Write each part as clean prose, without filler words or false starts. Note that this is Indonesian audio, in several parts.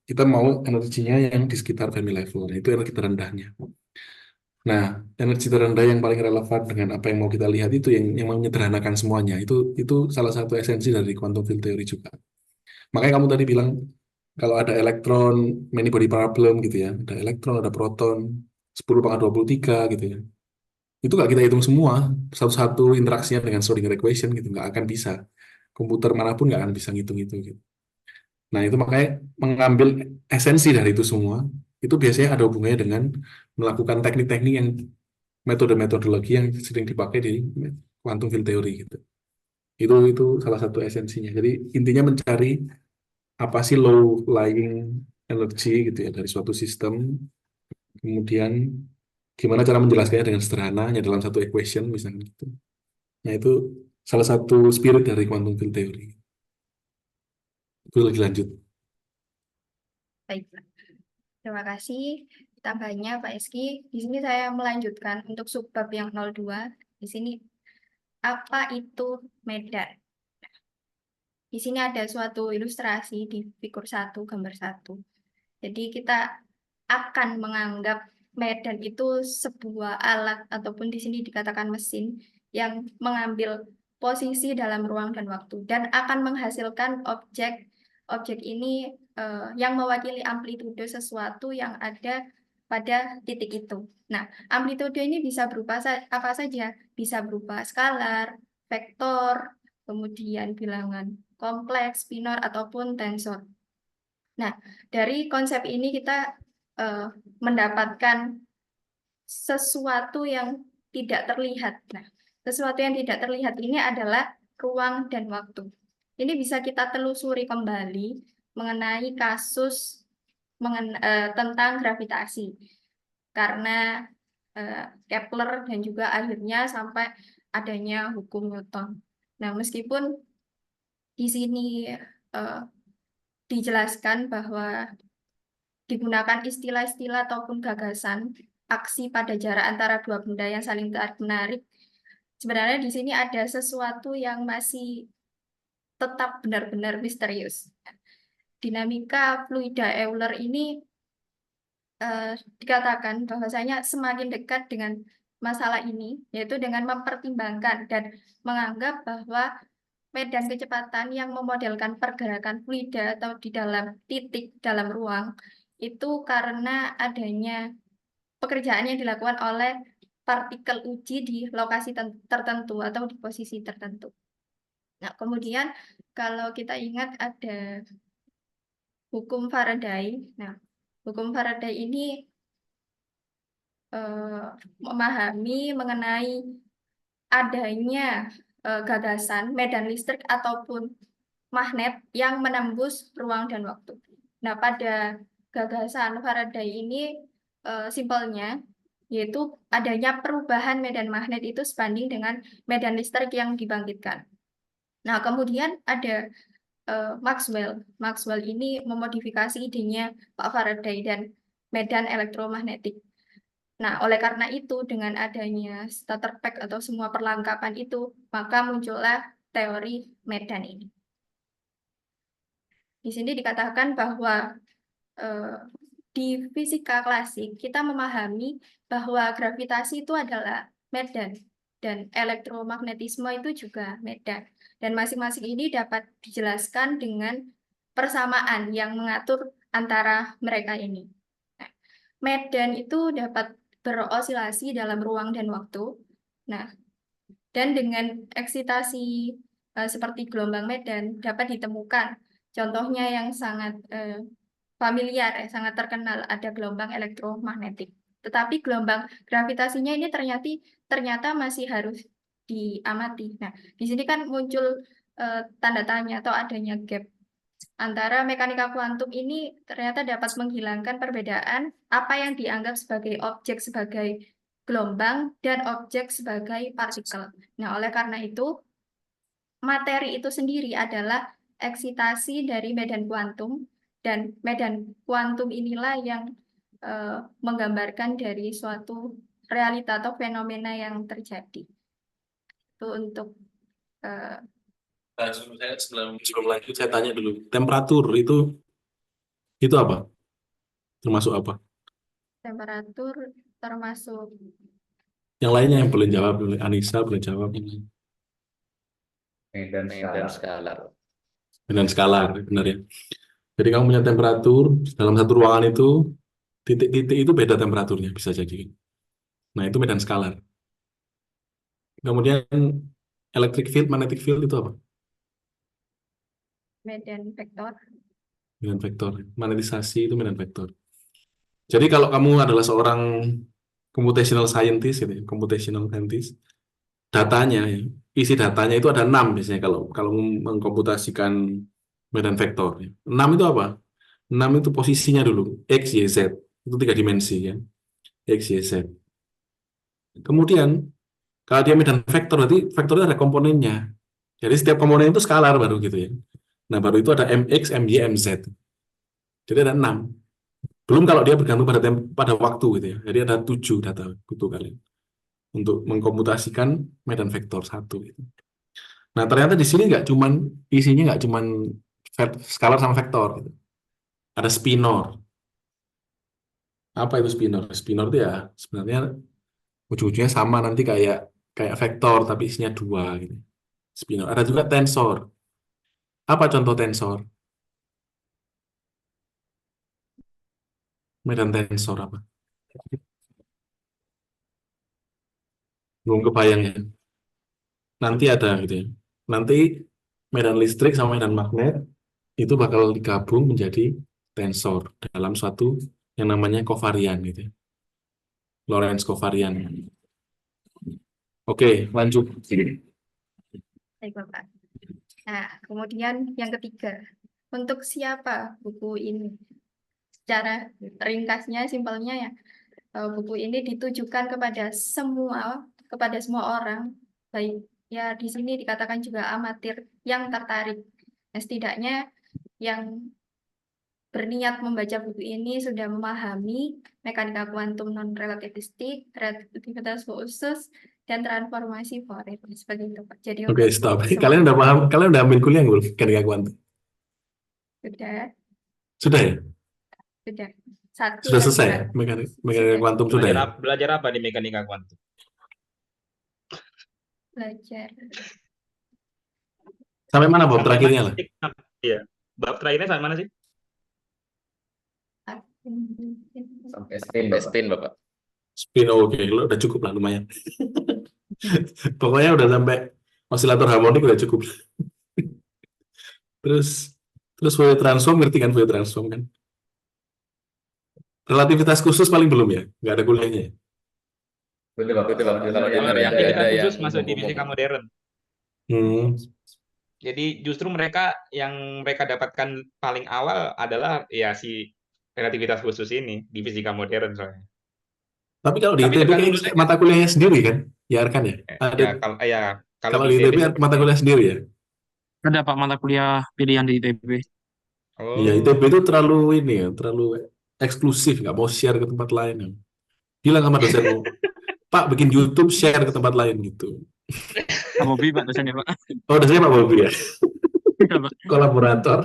Kita mau energinya yang di sekitar Fermi level, nah, itu energi terendahnya. Nah, energi terendah yang paling relevan dengan apa yang mau kita lihat itu yang menyederhanakan semuanya. Itu salah satu esensi dari quantum field theory juga. Makanya kamu tadi bilang kalau ada elektron, many body problem gitu ya, ada elektron, ada proton, 10 pangkat 23 gitu ya. Itu nggak kita hitung semua, satu-satu interaksinya dengan Schrodinger equation gitu, nggak akan bisa. Komputer manapun nggak akan bisa ngitung itu gitu. Nah, itu makanya mengambil esensi dari itu semua, itu biasanya ada hubungannya dengan melakukan teknik-teknik yang metode-metodologi yang sering dipakai di quantum field theory gitu. Itu salah satu esensinya. Jadi intinya mencari apa sih low lying energy gitu ya dari suatu sistem, kemudian gimana cara menjelaskannya dengan sederhana hanya dalam satu equation misalnya gitu. Nah, itu salah satu spirit dari quantum field theory. Itu lagi lanjut. Baik, Pak. Terima kasih tambahnya Pak Eski. Di sini saya melanjutkan untuk subbab yang 02. Di sini apa itu medan? Di sini ada suatu ilustrasi di figur 1, gambar 1. Jadi kita akan menganggap medan itu sebuah alat ataupun di sini dikatakan mesin yang mengambil posisi dalam ruang dan waktu dan akan menghasilkan objek. Objek ini yang mewakili amplitude sesuatu yang ada pada titik itu. Nah, amplitude ini bisa berupa apa saja? Bisa berupa skalar, vektor, kemudian bilangan kompleks, binor, ataupun tensor. Nah, dari konsep ini kita eh, mendapatkan sesuatu yang tidak terlihat. Nah, sesuatu yang tidak terlihat ini adalah ruang dan waktu. Ini bisa kita telusuri kembali mengenai kasus tentang gravitasi. Karena Kepler dan juga akhirnya sampai adanya hukum Newton. Nah, meskipun di sini eh, dijelaskan bahwa digunakan istilah-istilah ataupun gagasan aksi pada jarak antara dua benda yang saling tarik-menarik. Sebenarnya di sini ada sesuatu yang masih tetap benar-benar misterius. Dinamika fluida Euler ini eh, dikatakan bahwasanya semakin dekat dengan masalah ini, yaitu dengan mempertimbangkan dan menganggap bahwa medan kecepatan yang memodelkan pergerakan fluida atau di dalam titik dalam ruang itu karena adanya pekerjaan yang dilakukan oleh partikel uji di lokasi tertentu atau di posisi tertentu. Nah, kemudian kalau kita ingat ada hukum Faraday. Nah, hukum Faraday ini memahami mengenai adanya gagasan medan listrik ataupun magnet yang menembus ruang dan waktu. Nah, pada gagasan Faraday ini simpelnya yaitu adanya perubahan medan magnet itu sebanding dengan medan listrik yang dibangkitkan. Nah, kemudian ada Maxwell. Maxwell ini memodifikasi idenya Pak Faraday dan medan elektromagnetik. Nah, oleh karena itu, dengan adanya starter pack atau semua perlengkapan itu, maka muncullah teori medan ini. Di sini dikatakan bahwa eh, di fisika klasik kita memahami bahwa gravitasi itu adalah medan dan elektromagnetisme itu juga medan. Dan masing-masing ini dapat dijelaskan dengan persamaan yang mengatur antara mereka ini. Nah, medan itu dapat berosilasi dalam ruang dan waktu. Nah, dan dengan eksitasi seperti gelombang medan dapat ditemukan. Contohnya yang sangat familiar, sangat terkenal ada gelombang elektromagnetik. Tetapi gelombang gravitasinya ini ternyata masih harus diamati. Nah, di sini kan muncul tanda tanya atau adanya gap antara mekanika kuantum ini ternyata dapat menghilangkan perbedaan apa yang dianggap sebagai objek sebagai gelombang dan objek sebagai partikel. Nah, oleh karena itu, materi itu sendiri adalah eksitasi dari medan kuantum dan medan kuantum inilah yang menggambarkan dari suatu realita atau fenomena yang terjadi. Itu untuk Nah, sebelum lanjut saya tanya dulu, temperatur itu Itu apa? Termasuk apa? Temperatur termasuk Yang lainnya yang boleh jawab, boleh Anissa boleh jawab. Medan Medan skalar. skalar. Dengan skalar, benar ya. Jadi kamu punya temperatur dalam satu ruangan itu, titik-titik itu beda temperaturnya bisa jadi. Nah itu medan skalar. Kemudian electric field, magnetic field itu apa? medan vektor. Medan vektor. Magnetisasi itu medan vektor. Jadi kalau kamu adalah seorang computational scientist, gitu ya, computational scientist, datanya, ya, isi datanya itu ada 6 biasanya kalau kalau mengkomputasikan medan vektor. 6 itu apa? 6 itu posisinya dulu, X, Y, Z. Itu 3 dimensi ya, X, Y, Z. Kemudian, kalau dia medan vektor, berarti vektornya ada komponennya. Jadi setiap komponen itu skalar baru gitu ya. Nah, baru itu ada MX, MY, MZ. Jadi ada 6. Belum kalau dia bergantung pada waktu gitu ya. Jadi ada 7 data butuh kalian untuk mengkomputasikan medan vektor satu gitu. Nah, ternyata di sini isinya nggak cuman skalar sama vektor gitu. Ada spinor. Apa itu spinor? Spinor itu ya sebenarnya ujung-ujungnya sama nanti kayak kayak vektor tapi isinya 2 gitu. Spinor. Ada juga tensor. Apa contoh tensor? Medan tensor apa? Belum kebayang ya. Nanti ada gitu ya. Nanti medan listrik sama medan magnet itu bakal digabung menjadi tensor dalam suatu yang namanya kovarian gitu ya. Lorentz kovarian. Oke, lanjut. Baik, Bapak. Nah, kemudian yang ketiga, untuk siapa buku ini? Secara ringkasnya, simpelnya ya, buku ini ditujukan kepada semua orang, baik ya di sini dikatakan juga amatir yang tertarik. Nah, setidaknya yang berniat membaca buku ini sudah memahami mekanika kuantum non-relativistik, relativitas khusus, dan transformasi Fourier. Seperti itu, Pak. Jadi Oke, untuk stop. semua Kalian udah paham? Kalian udah ambil kuliah nggak mekanika kuantum? sudah, Sudah ya? sudah. Satu Sudah dan selesai ya? berat. Mekanika Sudah kuantum sudah ya? Belajar apa di mekanika kuantum? belajar. Sampai mana bab Sampai terakhirnya mana lah? sih? Iya. Bab terakhirnya sampai mana sih? Sampai spin, Sampai Bapak. spin, Bapak. Spin, oke. Udah cukup lah, lumayan. Pokoknya udah sampai osilator harmonik udah cukup. Terus terus Fourier transform, ngerti kan Fourier transform kan? Relativitas khusus paling belum ya? Nggak ada kuliahnya ya? Betul, Bapak. Betul, Bapak. Kalau Yang yang ada fisika yang khusus masuk di umum-umum. fisika modern. Hmm. Jadi justru yang mereka dapatkan paling awal adalah ya si relativitas khusus ini di fisika modern soalnya. Tapi kalau di Tapi ITB tergantung kayaknya dosennya. mata kuliahnya sendiri kan? Ya kan ya? Ada. Kalau Kalau di di ITB ITB seperti mata kuliah sendiri ya? Ada Pak mata kuliah pilihan di ITB. Iya, oh ITB itu terlalu ini ya, terlalu eksklusif, nggak mau share ke tempat lain. Ya. Bilang sama dosenmu, Pak bikin YouTube share ke tempat lain gitu. Pak Bobi Pak dosennya Pak. Oh, dosennya Pak Bobi ya, Iya, Pak. kolaborator.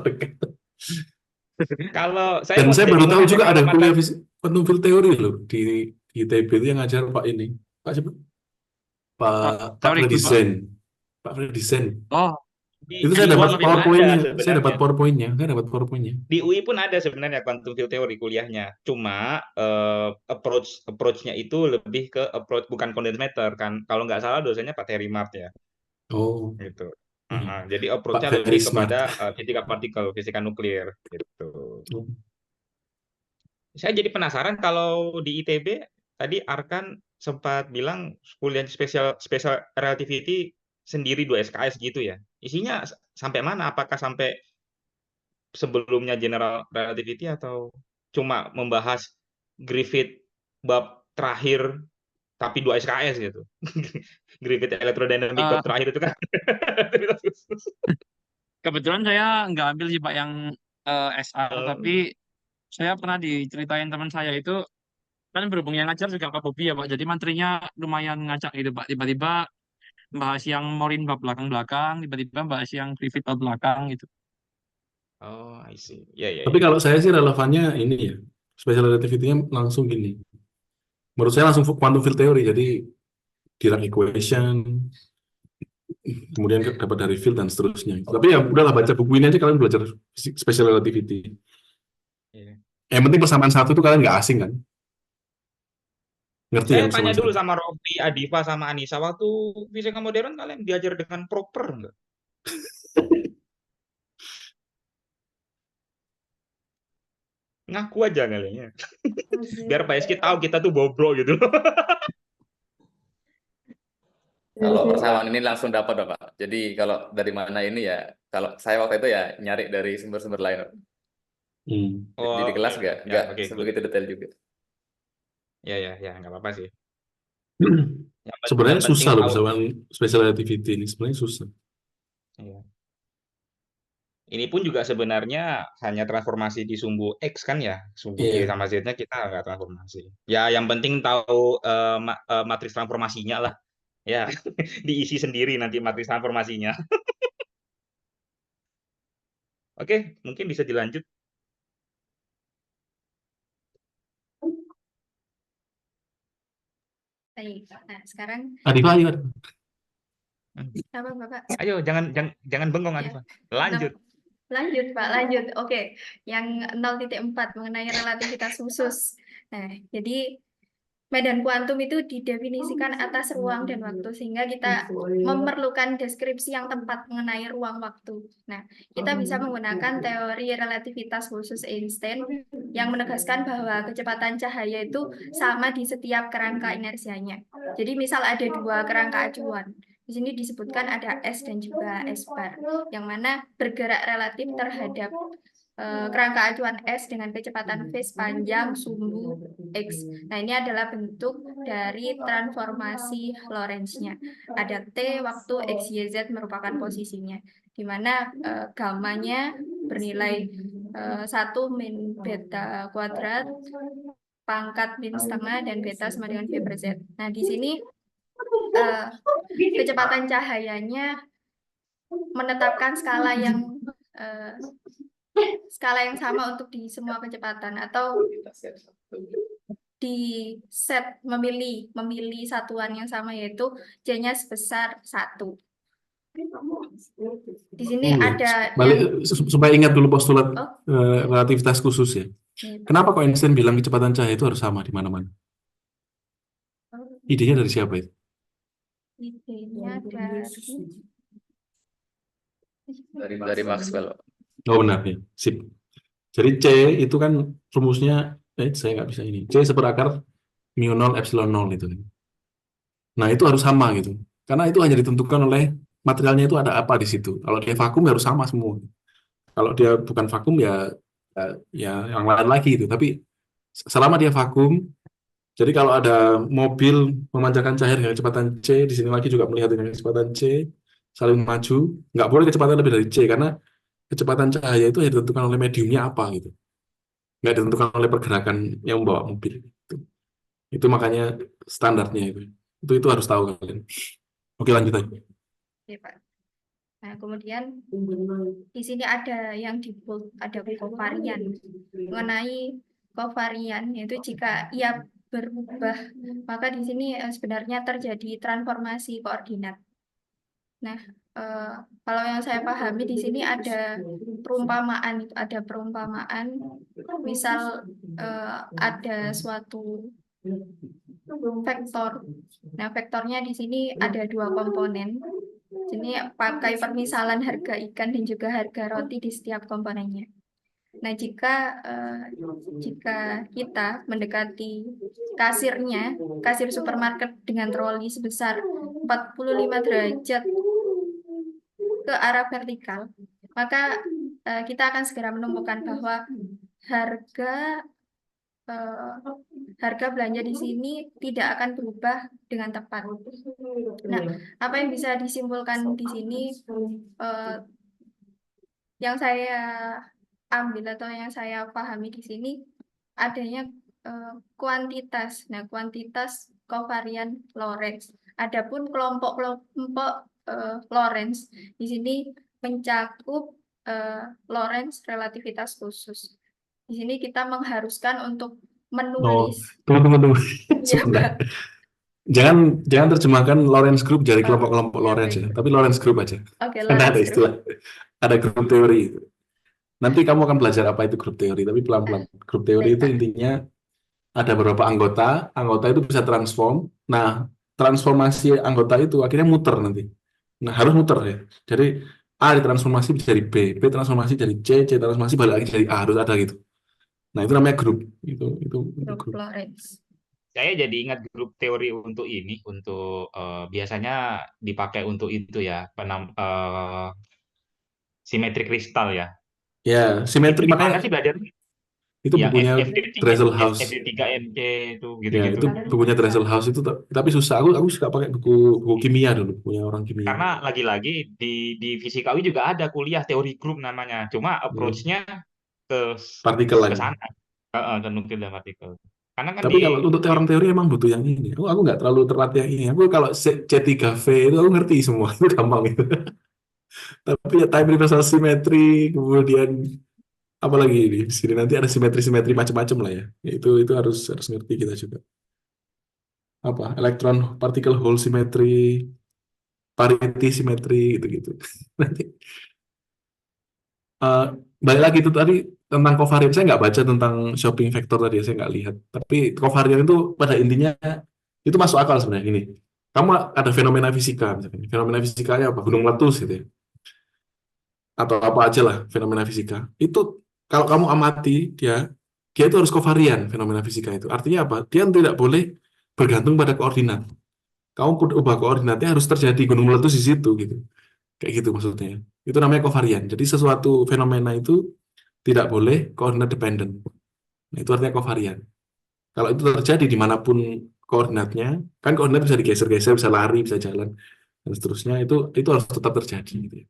kalau saya Dan saya jadi baru mau tahu nanya juga kalau ada mata kuliah quantum field theory loh di ITB itu yang ngajar Pak ini, Pak siapa? Pak Pak teori Freddy Pak. Zen. Pak Freddy Zen. Oh, Itu di saya dapat UI pun ada PowerPoint-nya. Saya dapat sebenarnya. PowerPoint-nya. Saya dapat PowerPoint-nya. Di UI pun ada sebenarnya quantum field theory kuliahnya. Cuma approach-nya itu lebih ke approach bukan condensed matter kan. Kalau nggak salah dosennya Pak Terry Mart ya. Oh, Gitu. iya. Jadi Pak approach-nya Very lebih Smart. kepada fisika partikel, fisika nuklir gitu. Saya jadi penasaran kalau di ITB tadi Arkan sempat bilang kuliah special relativity sendiri 2 SKS gitu ya. Isinya sampai mana? Apakah sampai sebelumnya general relativity atau cuma membahas Griffith bab terakhir tapi 2 SKS gitu. Griffith electrodynamic eh, bab terakhir itu kan. kebetulan saya nggak ambil sih Pak yang SR, Eh, tapi saya pernah diceritain teman saya itu kan berhubung yang ngajar juga Pak Bobi ya Pak. Jadi materinya lumayan ngacak gitu Pak. Tiba-tiba bahas yang Morin bab belakang-belakang, tiba-tiba bahas yang Griffith bab belakang gitu. Oh, I see. Ya, ya, Tapi ya. kalau saya sih relevannya ini ya, special relativity-nya langsung gini. Menurut saya langsung quantum field theory, jadi Dirac equation, kemudian dapat dari field dan seterusnya. Tapi ya udahlah baca buku ini aja kalian belajar special relativity. Iya. Yang penting persamaan satu itu kalian nggak asing kan? Ngerti Saya kan tanya persamaan dulu satu? sama Rofi, Adifa, sama Anissa, waktu fisika modern kalian diajar dengan proper nggak? Ngaku aja kalian ya. Biar Pak Eski tahu kita tuh bobrok gitu. Kalau persamaan ini langsung dapat Bapak. Jadi kalau dari mana ini ya, kalau saya waktu itu ya nyari dari sumber-sumber lain. Hmm. Jadi di Oh, kelas oke. nggak Ya, nggak oke, good. sebegitu detail juga. Ya, ya, ya, nggak apa-apa sih. Sebenarnya Yang penting susah loh tahu. persamaan special relativity ini, sebenarnya susah. Iya. Ini pun juga sebenarnya hanya transformasi di sumbu X kan ya. Sumbu Y Iya. sama Z-nya kita nggak transformasi. Ya, yang penting tahu matriks transformasinya lah. Ya, diisi sendiri nanti matriks transformasinya. Oke, mungkin bisa dilanjut. Baik. Nah, sekarang Adifa, ayo. apa Bapak? Ayo, jangan bengong, Ya. Adifa. Lanjut. Lanjut, Pak, lanjut. Oke, yang 0.4 mengenai relativitas khusus. Nah, jadi medan kuantum itu didefinisikan atas ruang dan waktu, sehingga kita memerlukan deskripsi yang tepat mengenai ruang waktu. Nah, kita bisa menggunakan teori relativitas khusus Einstein yang menegaskan bahwa kecepatan cahaya itu sama di setiap kerangka inersianya. Jadi misal ada dua kerangka acuan. Di sini disebutkan ada S dan juga S bar, yang mana bergerak relatif terhadap kerangka acuan S dengan kecepatan V sepanjang sumbu X. Nah, ini adalah bentuk dari transformasi Lorentz-nya. Ada T waktu X, Y, Z merupakan posisinya, di mana gamanya bernilai 1 min beta kuadrat, pangkat min setengah, dan beta sama dengan V per Z. Nah, di sini kecepatan cahayanya menetapkan skala yang sama untuk di semua kecepatan, atau di set memilih satuan yang sama, yaitu J-nya sebesar 1. Di sini Iya. ada Balik yang supaya ingat dulu postulat oh, relativitas khusus ya. Kenapa kok Einstein bilang kecepatan cahaya itu harus sama di mana-mana? Idenya dari siapa itu? idenya Dari Maxwell. Oh benar ya, sip. Jadi C itu kan rumusnya, saya nggak bisa ini. C seperakar mu 0 epsilon 0 itu. Nah itu harus sama gitu. Karena itu hanya ditentukan oleh materialnya itu ada apa di situ. Kalau dia vakum ya harus sama semua. Kalau dia bukan vakum ya yang lain lagi itu. Tapi selama dia vakum, jadi kalau ada mobil memancarkan cahaya dengan kecepatan C, di sini lagi juga melihat dengan kecepatan C, saling maju, nggak boleh kecepatan lebih dari C, karena kecepatan cahaya itu hanya ditentukan oleh mediumnya apa gitu. Nggak ditentukan oleh pergerakan yang membawa mobil. Itu makanya standarnya itu. Itu harus tahu kalian. Oke lanjut aja. Oke, Pak. Nah, kemudian di sini ada yang di bold, ada kovarian. Mengenai kovarian, yaitu jika ia berubah, maka di sini sebenarnya terjadi transformasi koordinat. Nah, kalau yang saya pahami di sini ada perumpamaan, misal ada suatu vektor. Nah, vektornya di sini ada 2 komponen. Sini pakai permisalan harga ikan dan juga harga roti di setiap komponennya. Nah, jika kita mendekati kasir supermarket dengan troli sebesar 45 derajat ke arah vertikal, maka kita akan segera menemukan bahwa harga belanja di sini tidak akan berubah dengan tepat. Nah, apa yang bisa disimpulkan di sini, yang saya ambil atau yang saya pahami di sini adanya kuantitas. Nah, kuantitas kovarian Lorentz. Adapun kelompok Lorentz di sini mencakup Lorentz relativitas khusus. Di sini kita mengharuskan untuk Oh, menulis. tunggu. Iya, Sebentar. Pak. Jangan terjemahkan Lorentz Group dari Oh, kelompok-kelompok ya Lorentz ya, baik. tapi Lorentz Group aja. Oke, Karena ada Lorentz group. istilah, ada grup teori itu. Nanti kamu akan belajar apa itu grup teori, tapi pelan-pelan. Grup teori Baik, itu Pak. intinya ada beberapa anggota itu bisa transform. Nah, transformasi anggota itu akhirnya muter nanti. Nah, harus muter ya. Jadi A ditransformasi jadi B transformasi jadi C transformasi balik lagi jadi A, harus ada gitu. Nah, itu namanya grup. Itu Grup grup. Lorentz. Saya jadi ingat grup teori untuk ini, untuk biasanya dipakai untuk itu ya, simetri kristal ya. Ya, Itu simetri di mana makanya sih belajar? itu Yang bukunya Dresselhaus. FD3MC itu Ya, gitu-gitu. itu bukunya Dresselhaus itu tapi susah. Aku suka pakai buku kimia dulu, punya orang kimia. Karena lagi-lagi di fisika UI juga ada kuliah teori grup namanya. Cuma Hmm, approach-nya ke partikel ke lagi. sana, ke nuklir dan partikel. Karena kan Tapi kalau untuk orang teori emang butuh yang ini. Aku nggak terlalu terlatih yang ini. Aku kalau C3V itu aku ngerti semua. Itu gampang itu. Tapi ya time reversal symmetry, kemudian apa lagi ini? Di sini nanti ada simetri-simetri macam-macam lah ya. Itu harus ngerti kita juga. Apa? Elektron particle hole symmetry, parity symmetry gitu-gitu. Nanti eh, balik lagi itu tadi tentang covariance, saya nggak baca tentang shopping factor tadi, saya nggak lihat. Tapi covariance itu pada intinya itu masuk akal sebenarnya ini. Kamu ada fenomena fisika, misalnya. Fenomena fisikanya apa? Gunung meletus gitu ya. Atau apa aja lah fenomena fisika. Itu kalau kamu amati dia itu harus kovarian fenomena fisika itu. Artinya apa? Dia tidak boleh bergantung pada koordinat. Kamu ubah koordinatnya harus terjadi gunung meletus di situ gitu. Kayak gitu maksudnya. Itu namanya kovarian. Jadi sesuatu fenomena itu tidak boleh koordinat dependent. Nah, itu artinya kovarian. Kalau itu terjadi dimanapun koordinatnya, kan koordinat bisa digeser-geser, bisa lari, bisa jalan, dan seterusnya, itu harus tetap terjadi. Gitu ya.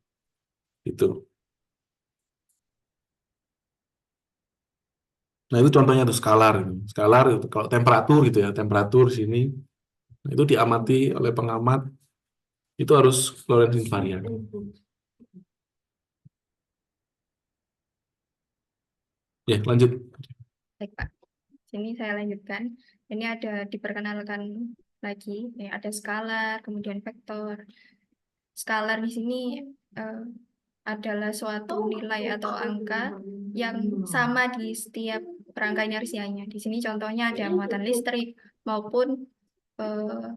Itu. Nah, itu contohnya tuh skalar. Skalar, itu kalau temperatur gitu ya, temperatur sini, nah, itu diamati oleh pengamat, itu harus Lorentz invariant. Ya, lanjut. Baik, Pak. Sini saya lanjutkan. Ini ada diperkenalkan lagi, ya, ada skalar, kemudian vektor. Skalar di sini eh, adalah suatu nilai atau angka yang sama di setiap rangka inersianya. Di sini contohnya ada muatan listrik maupun eh,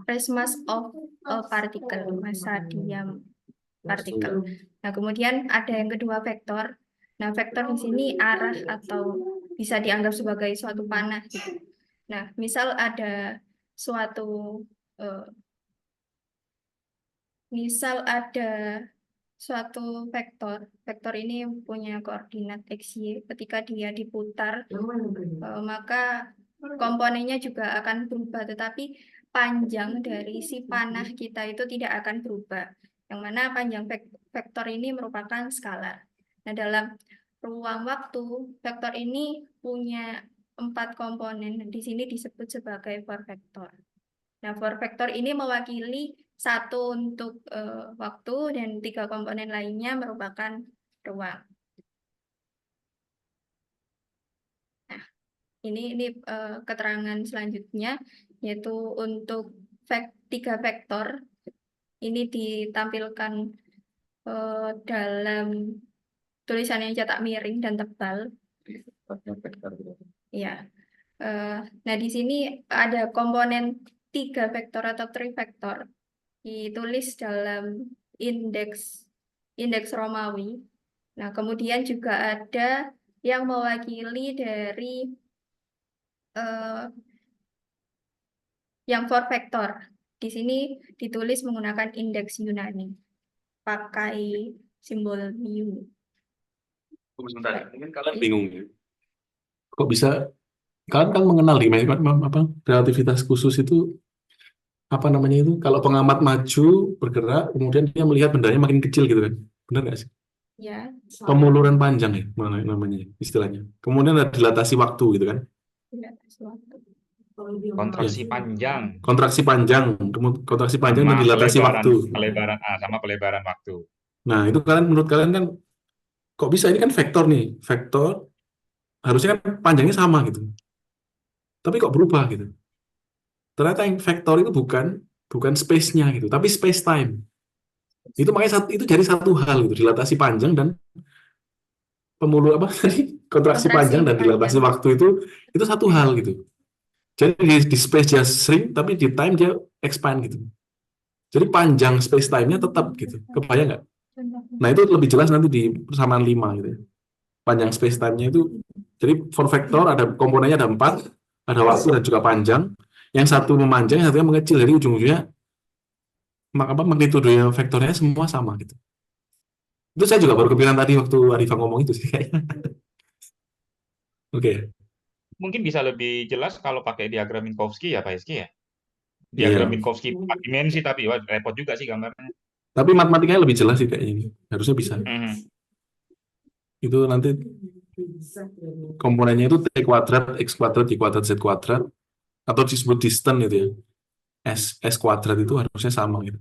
phase mass of a particle, massa diam partikel. Nah, kemudian ada yang kedua vektor. Nah, vektor di sini arah atau bisa dianggap sebagai suatu panah gitu. Nah, misal ada suatu eh, suatu vektor. Vektor ini punya koordinat x, y. Ketika dia diputar, maka komponennya juga akan berubah, tetapi panjang dari si panah kita itu tidak akan berubah. Yang mana panjang vektor ini merupakan skalar. Nah, dalam ruang waktu, vektor ini punya 4 komponen. Di sini disebut sebagai 4 vektor. Nah, 4 vektor ini mewakili satu untuk waktu dan 3 komponen lainnya merupakan ruang. Nah, ini keterangan selanjutnya, yaitu untuk 3 vektor ini ditampilkan dalam tulisan yang cetak miring dan tebal. Ya. Nah, di sini ada komponen 3 vektor atau trivektor ditulis dalam indeks Romawi. Nah, kemudian juga ada yang mewakili dari yang 4 vektor. Di sini ditulis menggunakan indeks Yunani, pakai simbol mu. Sebentar, mungkin kalian bingung ya. Kok bisa, kalian kan mengenal di apa, relativitas khusus itu, apa namanya itu, kalau pengamat maju, bergerak, kemudian dia melihat bendanya makin kecil gitu kan. Benar nggak sih? Ya, Pemuluran panjang ya, mana namanya istilahnya. Kemudian ada dilatasi waktu gitu kan. tidak sesuatu. Kontraksi Ya. panjang Kontraksi panjang dan sama dilatasi waktu. pelebaran sama pelebaran waktu. Nah, itu menurut kalian kan kok bisa ini kan vektor nih, vektor harusnya kan panjangnya sama gitu. Tapi kok berubah gitu. Ternyata yang vektor itu bukan space-nya gitu, tapi space time. Itu makanya itu jadi satu hal gitu, dilatasi panjang dan pemuluh apa tadi kontraksi Kontraksi panjang dan dilatasi panjang. waktu itu satu hal gitu. Jadi di space dia shrink tapi di time dia expand gitu. Jadi panjang space time-nya tetap gitu. Kebayang nggak? Nah, itu lebih jelas nanti di persamaan 5 gitu ya. Panjang space time-nya itu jadi for vektor ada komponennya ada 4, ada waktu dan juga panjang. Yang satu memanjang, yang satunya mengecil. Jadi ujung-ujungnya magnitudo vektornya semua sama gitu. Itu saya juga baru kepikiran tadi waktu Arifah ngomong itu sih kayaknya. Oke. Mungkin bisa lebih jelas kalau pakai diagram Minkowski ya Pak Eski ya. Diagram Iya. Minkowski 4 dimensi tapi wah, repot juga sih gambarnya. Tapi matematikanya lebih jelas sih kayaknya ini. Harusnya bisa. Mhm. Itu nanti komponennya itu T kuadrat, X kuadrat, Y kuadrat, Z kuadrat. Atau disebut distance itu ya. S kuadrat itu harusnya sama gitu.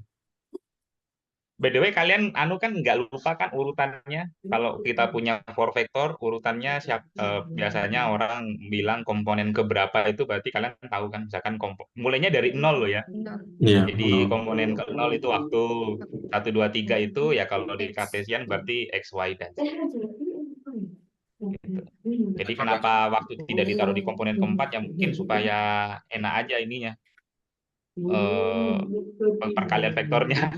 By the way, kalian kan nggak lupa kan urutannya. Kalau kita punya four vector, urutannya biasanya orang bilang komponen keberapa itu berarti kalian tahu kan. Misalkan mulainya dari 0 loh ya. Nol. Iya. Jadi komponen ke 0 itu waktu 1, 2, 3 itu ya kalau di X. Cartesian berarti X, Y, dan Z. Gitu. Jadi Apakah kenapa waktu tidak ditaruh di komponen keempat ya mungkin supaya enak aja ininya. eh Perkalian vektornya.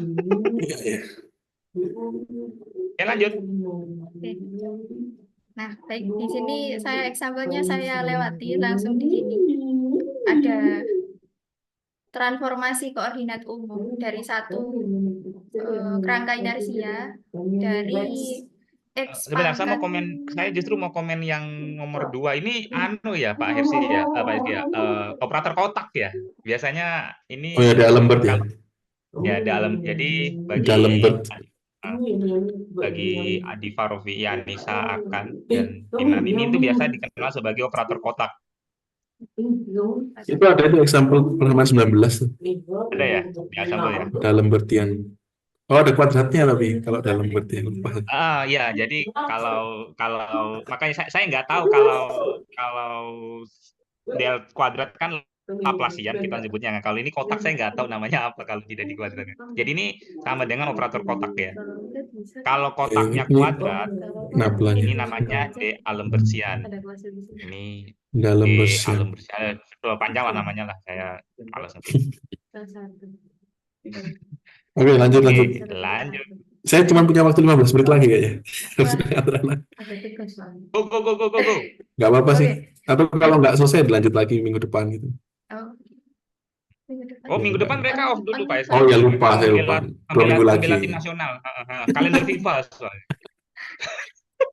Iya, iya. Oke, lanjut. Oke. Nah, baik di sini example-nya saya lewati langsung di sini. Ada transformasi koordinat umum dari satu kerangka inersia dari X Sebentar, pangkat. saya justru mau komen yang nomor 2 ini ya Pak Hersi ya, Pak Hersi ya, operator kotak ya. Biasanya Oh ya, ini ada Lambert ya. kalau ya dalam, jadi Ada Lambert. eh, bagi Adifa, Rofi, Anissa, Akan, dan Inan ini itu biasa dikenal sebagai operator kotak. Itu ada itu example persamaan 19 tuh. Ada ya di assemble ya. Ada Lambertian. Oh, ada kuadratnya tapi kalau ada Lambertian lupa. Ya, jadi kalau makanya saya nggak tahu kalau del kuadrat kan Laplacian kita sebutnya. Nah, kalau ini kotak saya nggak tahu namanya apa kalau tidak di kuadrat. Jadi ini sama dengan operator kotak ya. Kalau kotaknya Ini kuadrat, Nablanya. ini namanya D Alembertian. Ini Dalam D bersihan. Alembertian. Panjang lah namanya lah. Saya kalau sebut. Oke, lanjut. Oke, lanjut. Saya cuma punya waktu 15 menit lagi kayaknya. Harus Wah. berangkat anak. Go. Nggak apa-apa sih. Oke. Atau kalau nggak selesai, dilanjut lagi minggu depan gitu. Oh, minggu depan. Oh, minggu depan mereka off dulu Pak Oh ya, lupa, saya Membela, lupa. 2 minggu lagi. membela tim nasional. Kalender FIFA soalnya.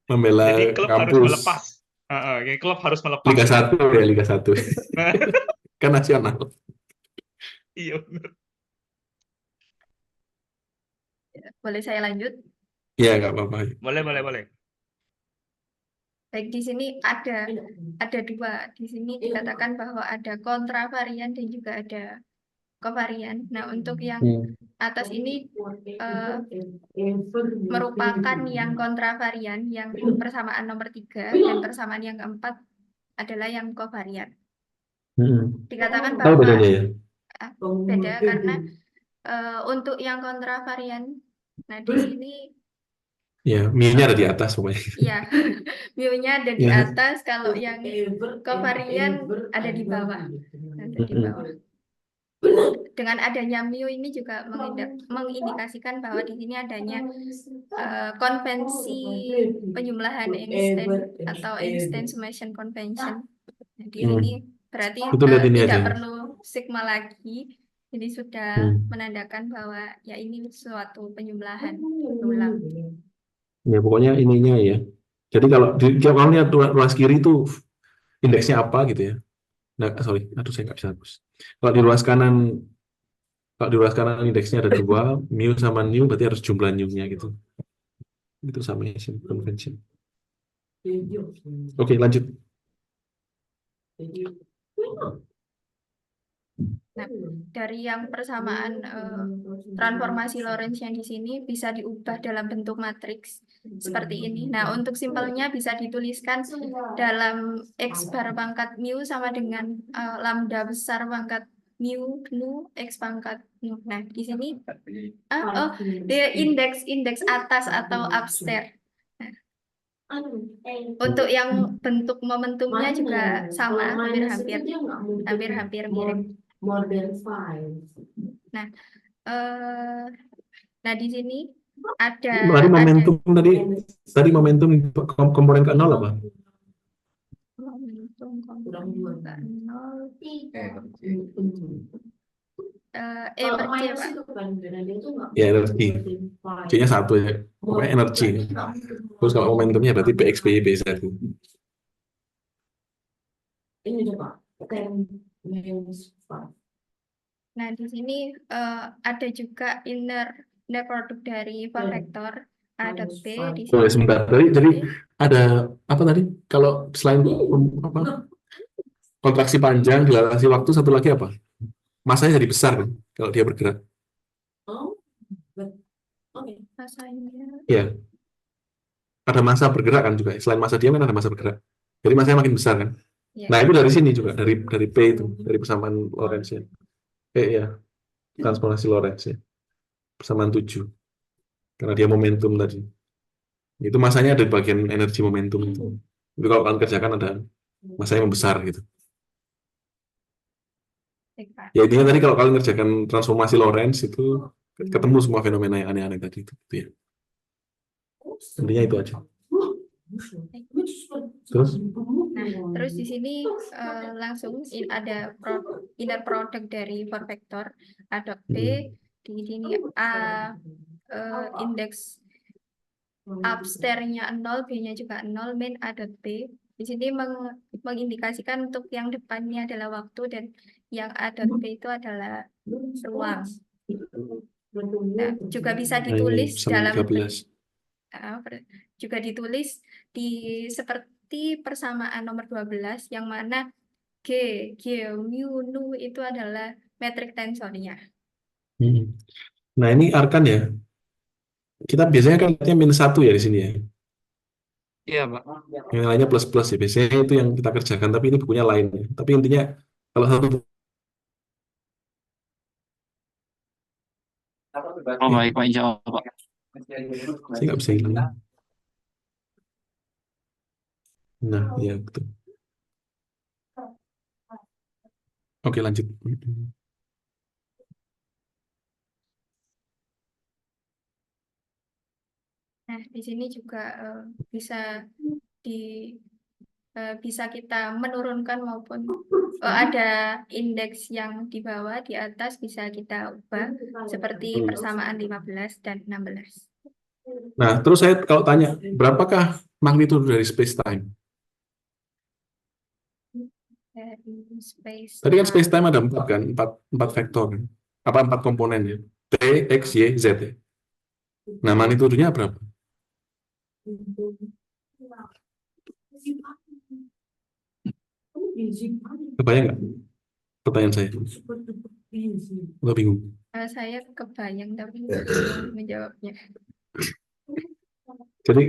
Membela Jadi klub harus kampus. melepas. Klub harus melepas. Liga 1 ya, Liga 1. Kan nasional. Iya benar. Boleh saya lanjut? Iya, nggak apa-apa. Boleh. Baik, di sini ada dua. Di sini dikatakan bahwa ada kontravarian dan juga ada kovarian. Nah, untuk yang atas ini merupakan yang kontravarian, yang persamaan nomor 3, dan persamaan yang keempat adalah yang kovarian. Dikatakan Tahu bahwa bedanya ya? beda karena untuk yang kontravarian, nah di sini Ya, mu-nya ada di atas pokoknya. ya mu-nya ada di Ya. atas, kalau yang kovarian ada di bawah. Dengan adanya mu ini juga mengindikasikan bahwa di sini adanya konvensi penyumlahan Einstein atau Einstein summation convention. Nah, di sini berarti Itu lihat ini tidak aja. perlu sigma lagi. Jadi sudah menandakan bahwa ya ini suatu penyumlahan ulang. Ya, pokoknya ininya ya. Jadi kalau lihat ruas kiri itu indeksnya apa gitu ya. Nah, sorry, saya nggak bisa hapus. Kalau di ruas kanan indeksnya ada 2, mu sama nu berarti harus jumlah nu-nya gitu. Itu summation convention. Oke, lanjut. Nah, dari yang persamaan transformasi Lorentz yang di sini bisa diubah dalam bentuk matriks seperti ini. Nah, untuk simpelnya bisa dituliskan dalam X bar pangkat mu sama dengan lambda besar pangkat mu nu X pangkat nu. Nah, di sini dia indeks atas atau upstairs. Untuk yang bentuk momentumnya juga sama, hampir mirip. Nah, eh, nah di sini ada Tadi momentum tadi momentum komponen ke nol apa? momentum komponen ke nol per C, Pak. Ya energi. C-nya 1 ya. Pokoknya energi. Terus kalau momentumnya berarti PX, PY, PZ. Nah, di sini ada juga inner product dari vektor A dot B di Oh, sini. sebentar. Jadi ada apa tadi? Kalau selain apa? Kontraksi panjang, dilatasi waktu, satu lagi apa? Masanya jadi besar kan? Kalau dia bergerak. Masanya Ya, ada masa bergerak kan juga. Selain masa diam kan ada masa bergerak. Jadi masanya makin besar kan? ya. Nah, itu dari sini juga, dari P itu, dari persamaan Lorentz ya. Ya, transformasi Lorentz ya. Persamaan 7. Karena dia momentum tadi. Itu masanya ada di bagian energi momentum itu. Itu kalau kalian kerjakan ada masanya membesar gitu. Baik, Pak. Ya intinya tadi kalau kalian kerjakan transformasi Lorentz itu ketemu semua fenomena yang aneh-aneh tadi itu, gitu ya. Intinya itu aja. Terus? Nah, terus di sini langsung ada inner product dari vektor A dot B. Di sini A indeks upstairs-nya 0, B-nya juga 0, main A dot B. Di sini mengindikasikan untuk yang depannya adalah waktu dan yang A dot B itu adalah ruang. Nah, juga bisa Nah, ini ditulis sama dalam 13. juga ditulis di seperti persamaan nomor 12 yang mana G, mu, nu itu adalah metrik tensornya. Nah ini arkan ya. Kita biasanya kan lihatnya -1 ya di sini ya. Iya, Pak. Yang lainnya plus ya. Biasanya itu yang kita kerjakan. Tapi ini bukunya lain ya. Tapi intinya kalau satu Oh, baik, Pak. Jawab, Pak. saya nggak bisa hilang. Nah, ya betul. Oke lanjut. Nah, di sini juga bisa bisa kita menurunkan maupun ada indeks yang di bawah, di atas bisa kita ubah seperti persamaan 15 dan 16. Nah, terus saya kalau tanya, berapakah magnitudo dari space-time? Dari space Tadi kan space-time ada 4 kan? 4 vektor kan? Apa 4 komponen ya? T, X, Y, Z ya? Nah, magnitudonya berapa? Kebayang nggak pertanyaan saya? Nggak bingung. saya kebayang tapi bingung menjawabnya. Jadi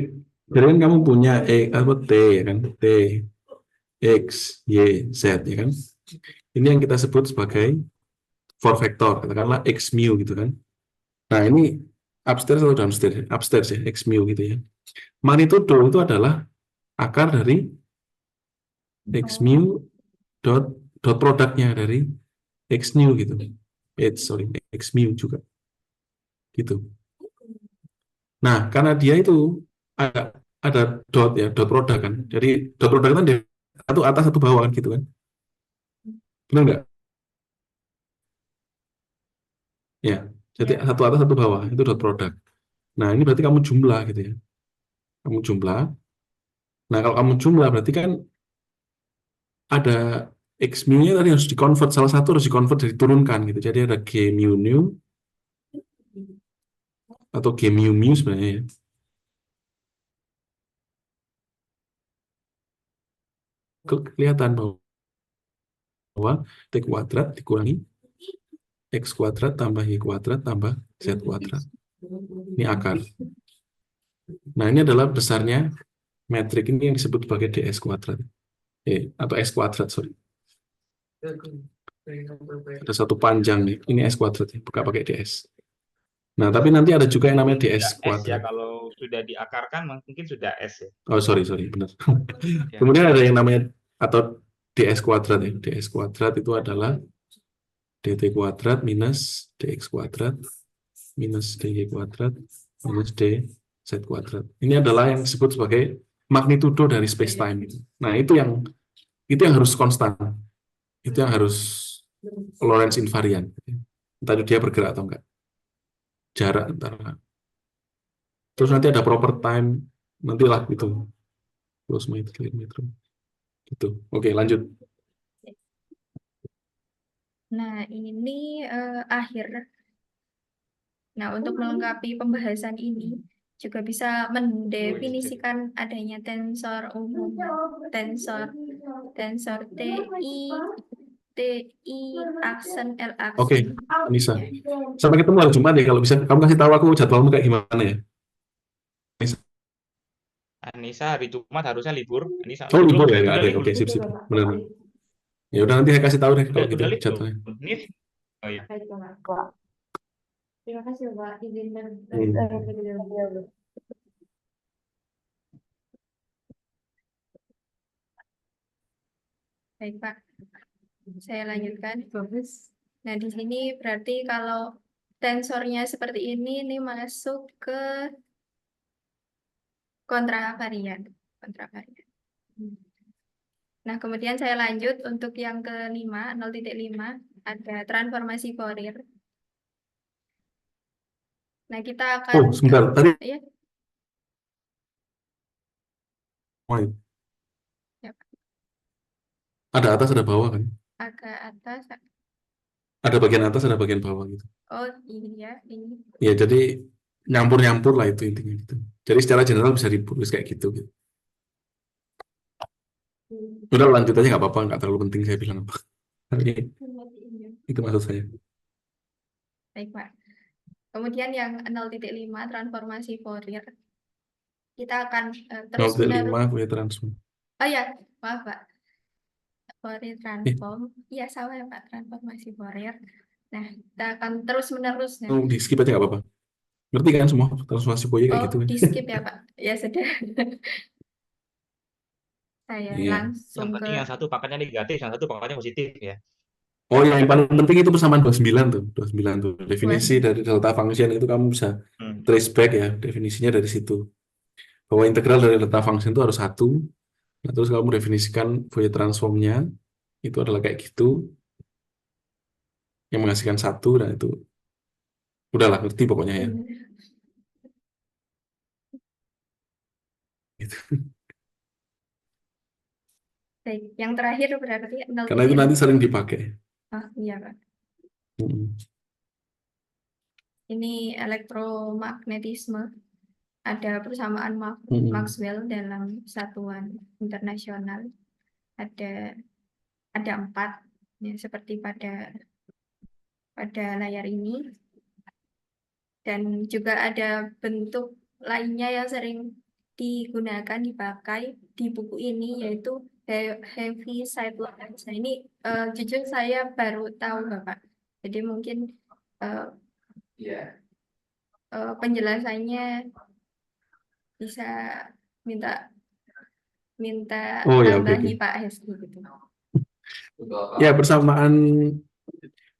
kan kamu punya apa T ya kan? T, X, Y, Z ya kan? Ini yang kita sebut sebagai 4 vektor, katakanlah X mu gitu kan. Nah, ini upstairs atau downstairs? Upstairs ya, X mu gitu ya. Magnitudo itu adalah akar dari X mu dot produknya dari X nu gitu. X mu juga. Gitu. Nah, karena dia itu ada dot ya, dot produk kan. Jadi dot produk kan satu atas satu bawah kan gitu kan. Benar nggak? Ya, jadi satu atas satu bawah itu dot produk. Nah, ini berarti kamu jumlah gitu ya. Kamu jumlah. Nah, kalau kamu jumlah berarti kan ada X mu-nya tadi harus dikonvert, salah satu harus dikonvert dari turunkan gitu. Jadi ada G mu nu atau G mu mu sebenarnya ya. Kelihatan bahwa bawah T kuadrat dikurangi X kuadrat tambah Y kuadrat tambah Z kuadrat. Ini akar. Nah, ini adalah besarnya metrik ini yang disebut sebagai ds kuadrat. Atau S kuadrat, sorry. Ada satu panjang nih. Ini S kuadrat ya, bukan pakai ds. Nah, tapi nanti ada juga yang namanya Sudah ds S ya, kuadrat. kalau sudah diakarkan mungkin sudah S ya. Oh, sorry, benar. Ya. Kemudian ada yang namanya atau ds kuadrat ya. ds kuadrat itu adalah dt kuadrat minus dx kuadrat minus dy kuadrat minus dz kuadrat. Ini adalah yang disebut sebagai magnitudo dari space-time. Nah, itu yang harus konstan. Itu yang harus Lorentz invariant. Entah itu dia bergerak atau enggak. Jarak antara. Terus nanti ada proper time, nantilah itu. Close meter, meter. Gitu. Oke, lanjut. Nah, ini akhir. Nah, untuk melengkapi pembahasan ini juga bisa mendefinisikan adanya tensor umum, tensor TI aksen L Oke, aksen. Anissa. Ya. Sampai ketemu hari Jumat ya. Kalau bisa, kamu kasih tahu aku jadwalmu kayak gimana ya. Anissa hari Jumat harusnya libur. Anissa Oh, belum libur ya? ya? Nggak Udah ada. libur. Oke, sip. Benar. Ya udah, nanti saya kasih tahu deh kalau gitu Udah libur. jadwalnya. Nis. Oh iya. Terima kasih Pak, izin dan baik Pak, saya lanjutkan. Nah, di sini berarti kalau tensornya seperti ini masuk ke kontravarian. Nah, kemudian saya lanjut untuk yang kelima, 0.5, ada transformasi Fourier. Nah, kita akan Oh, sebentar. Tadi ya, oh, iya. ya, Pak. Ada atas, ada bawah kan? Agak atas. Ada bagian atas, ada bagian bawah gitu. Oh iya, ini. Ya, jadi nyampur-nyampur lah itu intinya gitu. Jadi secara general bisa ditulis kayak gitu. Udah lanjut aja nggak apa-apa, nggak terlalu penting saya bilang apa. Tapi itu maksud saya. Baik, Pak. Kemudian yang 0.5 transformasi Fourier. Kita akan terus 0.5 Fourier transform. Oh ya, maaf Pak. Fourier transform. Iya, sama ya Pak, transformasi Fourier. Nah, kita akan terus menerus. Nah. Di skip aja nggak apa-apa. Ngerti kan semua transformasi Fourier kayak Oh, gitu kan? di skip ya Pak. Ya sudah. Saya Iya. langsung Yang penting ke yang satu pangkatnya negatif, yang satu pangkatnya positif ya. Oh, yang paling penting itu persamaan 29 tuh. 29 tuh. Definisi dari delta function itu kamu bisa trace back ya. Definisinya dari situ. Bahwa integral dari delta function itu harus 1. Nah, terus kamu definisikan Fourier transformnya. Itu adalah kayak gitu. Yang menghasilkan 1. Dan itu udahlah, ngerti pokoknya ya. Gitu. Baik, yang terakhir berarti 0.5. Karena itu nanti sering dipakai. Oh, iya Pak. Ini elektromagnetisme. Ada persamaan Maxwell dalam satuan internasional. Ada 4 ya, seperti pada layar ini. Dan juga ada bentuk lainnya yang sering digunakan, dipakai di buku ini, yaitu heavy side lines. Nah, ini jujur saya baru tahu Bapak. Jadi mungkin penjelasannya bisa minta Oh ya, tambahi oke. Pak Heski gitu. Ya, persamaan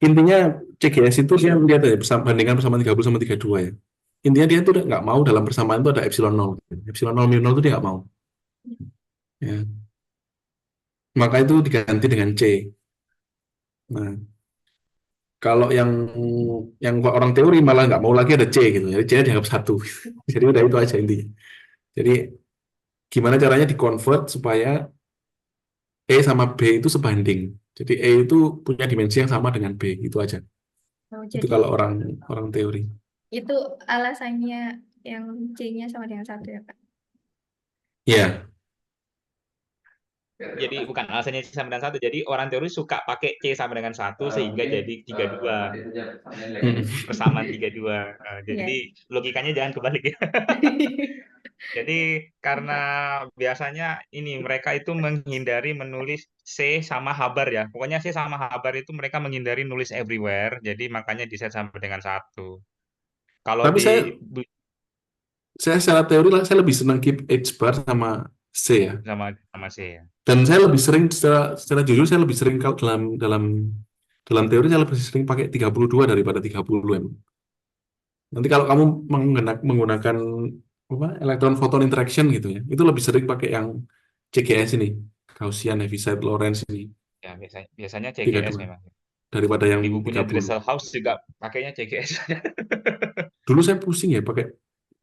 intinya CGS itu dia melihat ya bandingkan persamaan 30 sama 32 ya. Intinya dia tuh nggak mau dalam persamaan itu ada epsilon 0. Epsilon 0 min 0 itu dia nggak mau. Ya. Maka itu diganti dengan C. Nah, kalau yang orang teori malah nggak mau lagi ada C gitu. Jadi C dianggap 1. Jadi udah itu aja intinya. Jadi gimana caranya di-convert supaya E sama B itu sebanding. Jadi E itu punya dimensi yang sama dengan B, itu aja. Oh, Itu jadi kalau orang teori. itu alasannya yang C-nya sama dengan 1 ya Pak? Ya, Jadi bukan alasannya C sama dengan 1. Jadi orang teori suka pakai C sama dengan 1 sehingga jadi 32. Persamaan 32. Iya. Jadi logikanya jangan kebalik ya. Jadi karena biasanya ini mereka itu menghindari menulis C sama habar ya. Pokoknya C sama habar itu mereka menghindari nulis everywhere. Jadi makanya di set sampai dengan 1. Kalau Tapi saya secara teori lah, saya lebih senang keep H bar sama C ya. sama C ya. Dan saya lebih sering secara jujur saya lebih sering kalau dalam teori saya lebih sering pakai 32 daripada 30 em. Nanti kalau kamu menggunakan apa, elektron photon interaction gitu ya, itu lebih sering pakai yang CGS ini, Gaussian Heaviside Lorentz ini, Ya biasanya CGS 32 memang. daripada yang Di bukunya 30. Dresselhaus juga pakainya CGS. Dulu saya pusing ya pakai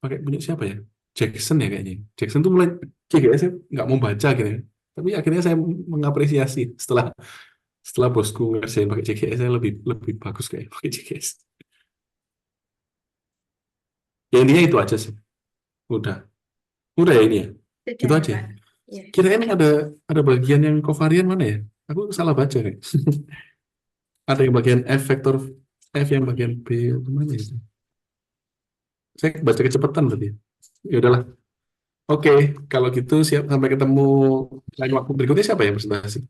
pakai punya siapa ya? Jackson ya kayaknya. Jackson tuh mulai CGS saya nggak mau baca gitu ya. Tapi akhirnya saya mengapresiasi setelah bosku ngerjain pakai CGS, saya lebih lebih bagus kayak pakai CGS. Ya intinya itu aja sih. Udah. Udah ya ini ya. Sudah Gitu ya, aja. Pak. Iya. Kirain ada bagian yang kovarian mana ya? Aku salah baca kayak. Ada yang bagian F vektor F yang bagian B mana ya? Saya baca kecepatan berarti. Ya udahlah. Oke, kalau gitu siap sampai ketemu lain waktu berikutnya siapa yang presentasi?